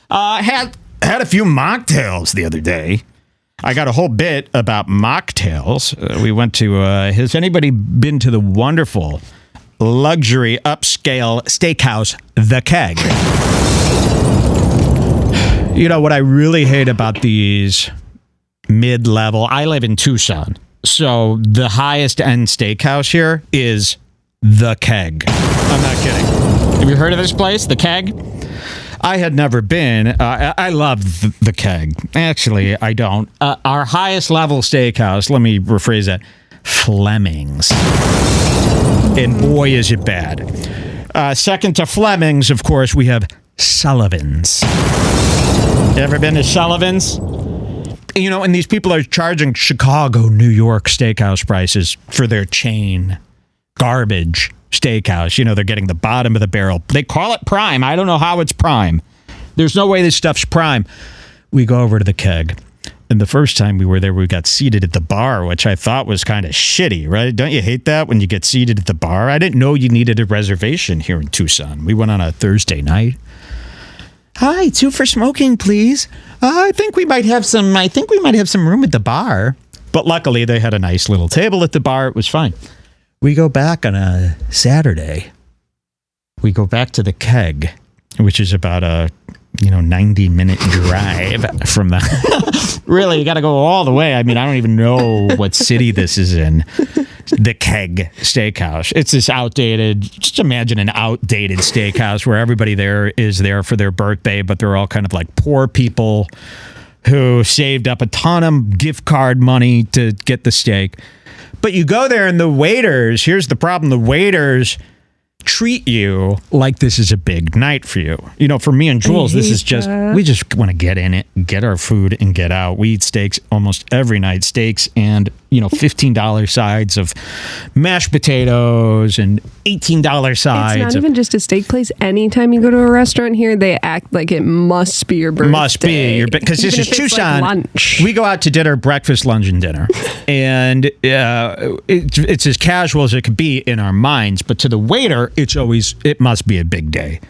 Had a few mocktails the other day. I got a whole bit about mocktails. We went to, has anybody been to the wonderful luxury upscale steakhouse, The Keg? You know what I really hate about these mid-level, I live in Tucson, so the highest end steakhouse here is The Keg. I'm not kidding. Have you heard of this place, The Keg? I had never been. I love the Keg. Actually, I don't. Our highest level steakhouse, let me rephrase that, Fleming's. And boy, is it bad. Second to Fleming's, of course, we have Sullivan's. You ever been to Sullivan's? You know, and these people are charging Chicago, New York steakhouse prices for their chain garbage steakhouse. You know, they're getting the bottom of the barrel. They call it prime. I don't know how it's prime. There's no way this stuff's prime. We go over to The Keg. And the first time we were there, we got seated at the bar, which I thought was kind of shitty, right? Don't you hate that when you get seated at the bar? I didn't know you needed a reservation here in Tucson. We went on a Thursday night. Hi, 2 for smoking, please. I think we might have some room at the bar. But luckily, they had a nice little table at the bar. It was fine. We go back on a Saturday. We go back to The Keg, which is about a 90-minute drive from the... Really, you got to go all the way. I mean, I don't even know what city this is in. The Keg Steakhouse. It's this outdated... Just imagine an outdated steakhouse where everybody there is there for their birthday, but they're all kind of like poor people who saved up a ton of gift card money to get the steak. But you go there and the waiters... Here's the problem. The waiters treat you like this is a big night for you. You know, for me and Jules, this is just, we just want to get in it, get our food and get out. We eat steaks almost every night, steaks and, $15 sides of mashed potatoes and $18 sides. It's not even just a steak place. Anytime you go to a restaurant here, they act like it must be your birthday. Must be your birthday. Because this is Tucson. Like lunch. We go out to dinner, breakfast, lunch, and dinner. And it's as casual as it could be in our minds. But to the waiter, it must be a big day.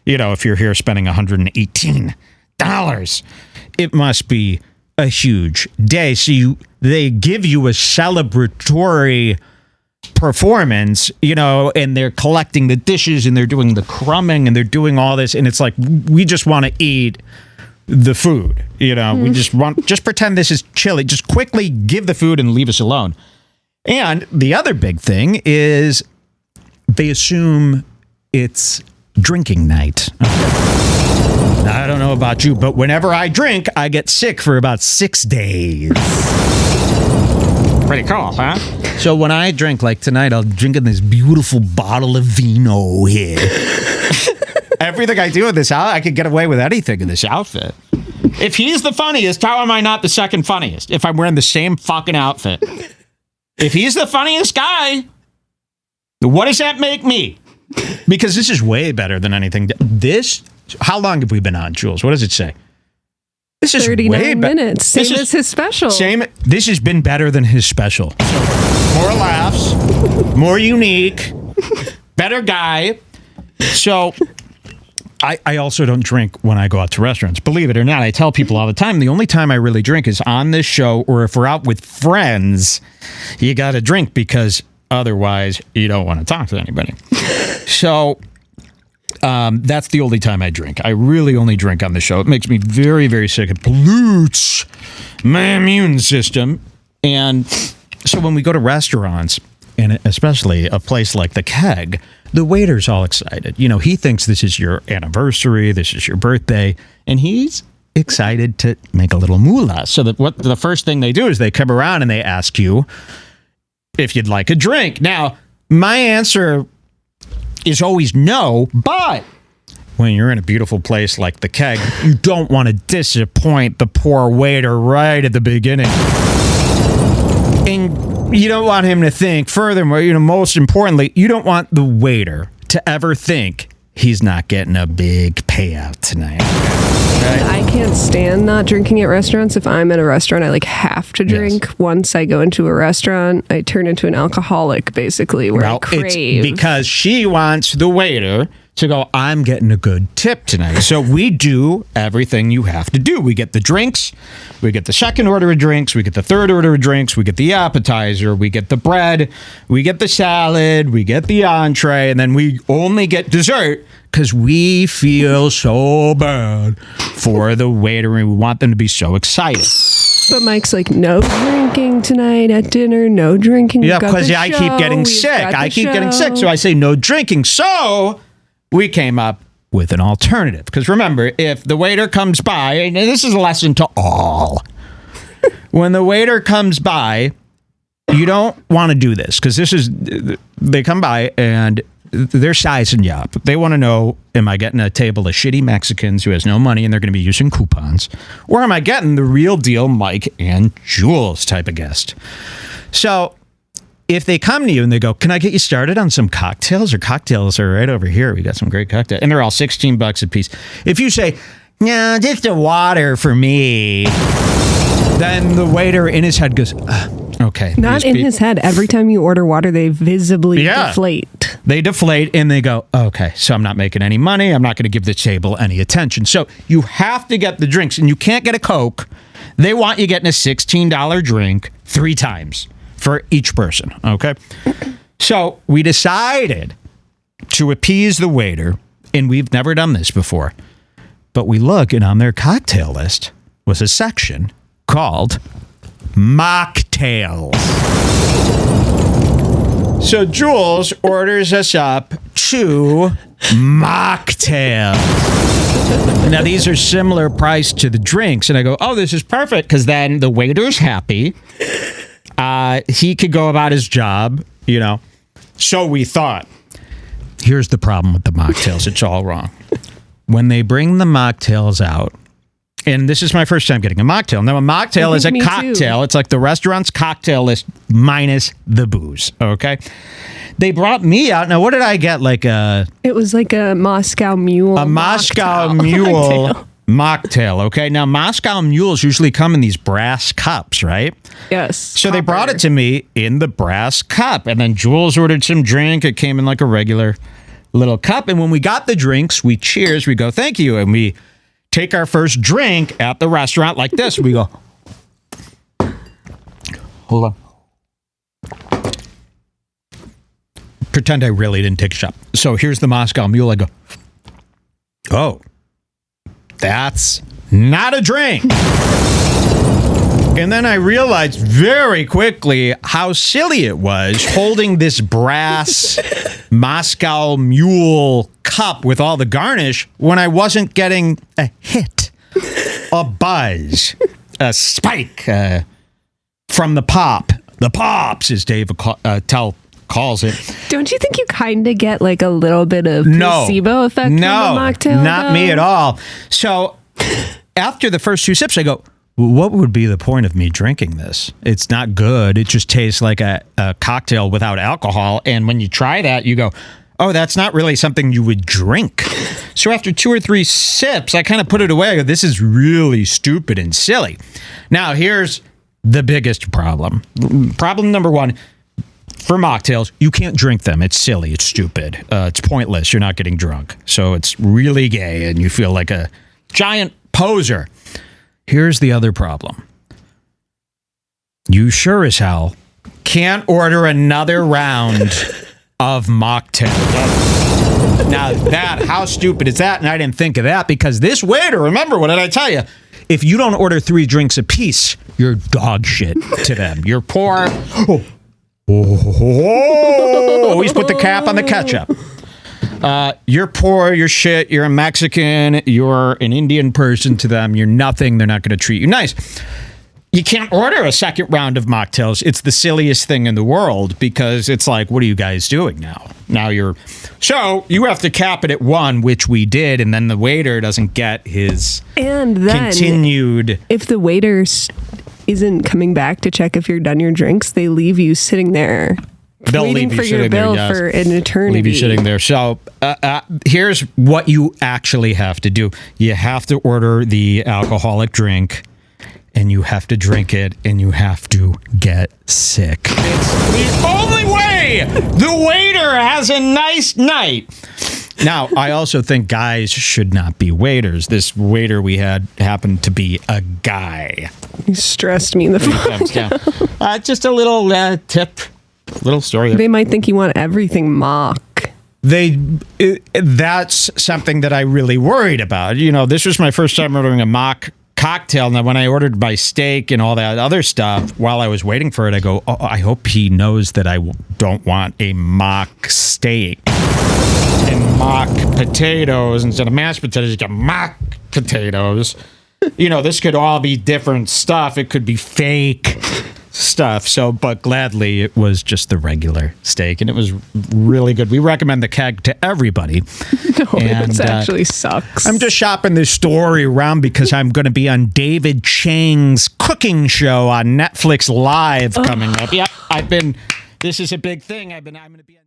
You know, if you're here spending $118, it must be a huge day. So they give you a celebratory performance, and they're collecting the dishes and they're doing the crumbing and they're doing all this. And it's like, we just want to eat the food. We just pretend this is chili. Just quickly give the food and leave us alone. And the other big thing is they assume it's drinking night. I don't know about you, but whenever I drink, I get sick for about 6 days. Pretty cool, huh? So when I drink, like tonight, I'll drink in this beautiful bottle of vino here. Everything I do in this outfit, I could get away with anything in this outfit. If he's the funniest, how am I not the second funniest? If I'm wearing the same fucking outfit. If he's the funniest guy, what does that make me? Because this is way better than anything. How long have we been on, Jules? What does it say? This is 39 minutes. Same as his special. This has been better than his special. So, more laughs, more unique, better guy. So I also don't drink when I go out to restaurants. Believe it or not, I tell people all the time, the only time I really drink is on this show or if we're out with friends. You got to drink because otherwise you don't want to talk to anybody. So that's the only time I drink. I really only drink on the show. It makes me very, very sick. It pollutes my immune system. And so when we go to restaurants, and especially a place like The Keg, the waiter's all excited. He thinks this is your anniversary, this is your birthday, and he's excited to make a little moolah. So that what the first thing they do is they come around and they ask you if you'd like a drink. Now, my answer is always no, but when you're in a beautiful place like The Keg, you don't want to disappoint the poor waiter right at the beginning. And you don't want him to think, furthermore, most importantly, you don't want the waiter to ever think he's not getting a big payout tonight. Right? I can't stand not drinking at restaurants. If I'm at a restaurant, I have to drink. Yes. Once I go into a restaurant, I turn into an alcoholic, basically, where I crave. It's because she wants the waiter to go, I'm getting a good tip tonight. So we do everything you have to do. We get the drinks, we get the second order of drinks, we get the third order of drinks, we get the appetizer, we get the bread, we get the salad, we get the entree, and then we only get dessert because we feel so bad for the waiter and we want them to be so excited. But Mike's like, no drinking tonight at dinner, no drinking. Yeah, because I keep getting sick. So I say no drinking. So we came up with an alternative. Because remember, if the waiter comes by, and this is a lesson to all, when the waiter comes by, you don't want to do this. Because they come by and they're sizing you up. They want to know, am I getting a table of shitty Mexicans who has no money and they're going to be using coupons? Or am I getting the real deal Mike and Jules type of guest? So if they come to you and they go, can I get you started on some cocktails? Or cocktails are right over here. We got some great cocktails. And they're all $16 a piece. If you say, no, just a water for me, then the waiter in his head goes, okay. Not in his head. Every time you order water, they visibly deflate. They deflate and they go, okay, so I'm not making any money. I'm not going to give the table any attention. So you have to get the drinks and you can't get a Coke. They want you getting a $16 drink 3 times for each person, okay? So we decided to appease the waiter, and we've never done this before, but we look and on their cocktail list was a section called mocktails. So Jules orders us up 2 mocktails. Now, these are similar price to the drinks. And I go, oh, this is perfect, because then the waiter's happy. He could go about his job, you know. So we thought. Here's the problem with the mocktails. It's all wrong. When they bring the mocktails out, and this is my first time getting a mocktail. Now, a mocktail is a cocktail. Too. It's like the restaurant's cocktail list minus the booze, okay? They brought me out. Now, what did I get? It was like a Moscow Mule. A Moscow Mule mocktail, okay? Now, Moscow Mules usually come in these brass cups, right? Yes. So they brought it to me in the brass cup. And then Jules ordered some drink. It came in like a regular little cup. And when we got the drinks, we cheers. We go, thank you. And we take our first drink at the restaurant like this. We go, hold on. Pretend I really didn't take a shot. So here's the Moscow Mule. I go, oh, that's not a drink. And then I realized very quickly how silly it was holding this brass Moscow Mule cup with all the garnish when I wasn't getting a hit, a buzz, a spike from the pop. The pops, as Dave calls it. Don't you think you kind of get like a little bit of placebo effect from the mocktail? Not me at all. So after the first 2 sips, I go, what would be the point of me drinking this? It's not good. It just tastes like a cocktail without alcohol. And when you try that, you go, oh, that's not really something you would drink. So after 2 or 3 sips, I kind of put it away. I go, this is really stupid and silly. Now, here's the biggest problem. Problem number 1, for mocktails, you can't drink them. It's silly. It's stupid. It's pointless. You're not getting drunk. So it's really gay and you feel like a giant poser. Here's the other problem. You sure as hell can't order another round of mocktails. Now how stupid is that? And I didn't think of that because this waiter, remember, what did I tell you? If you don't order 3 drinks apiece, you're dog shit to them. You're poor. Always put the cap on the ketchup. You're poor, you're shit, you're a Mexican, you're an Indian person to them, you're nothing, they're not going to treat you nice. You can't order a second round of mocktails. It's the silliest thing in the world because it's like, what are you guys doing now? So you have to cap it at 1, which we did, and then the waiter doesn't get his continued. If the waiter isn't coming back to check if you're done your drinks, they leave you sitting there. They'll waiting for your bill for an eternity. Leave you sitting there. So here's what you actually have to do. You have to order the alcoholic drink, and you have to drink it, and you have to get sick. It's the only way the waiter has a nice night. Now, I also think guys should not be waiters. This waiter we had happened to be a guy. You stressed me in the phone. Just a little tip, little story. They might think you want everything mock. That's something that I really worried about. You know, this was my first time ordering a mock cocktail. Now, when I ordered my steak and all that other stuff, while I was waiting for it, I go, oh, I hope he knows that I don't want a mock steak and mock potatoes instead of mashed potatoes. You get mock potatoes. You know, this could all be different stuff. It could be fake stuff. So, but gladly, it was just the regular steak, and it was really good. We recommend the keg to everybody. No, it actually sucks. I'm just shopping this story around because I'm going to be on David Chang's cooking show on Netflix Live coming up. Yep, this is a big thing. I'm going to be on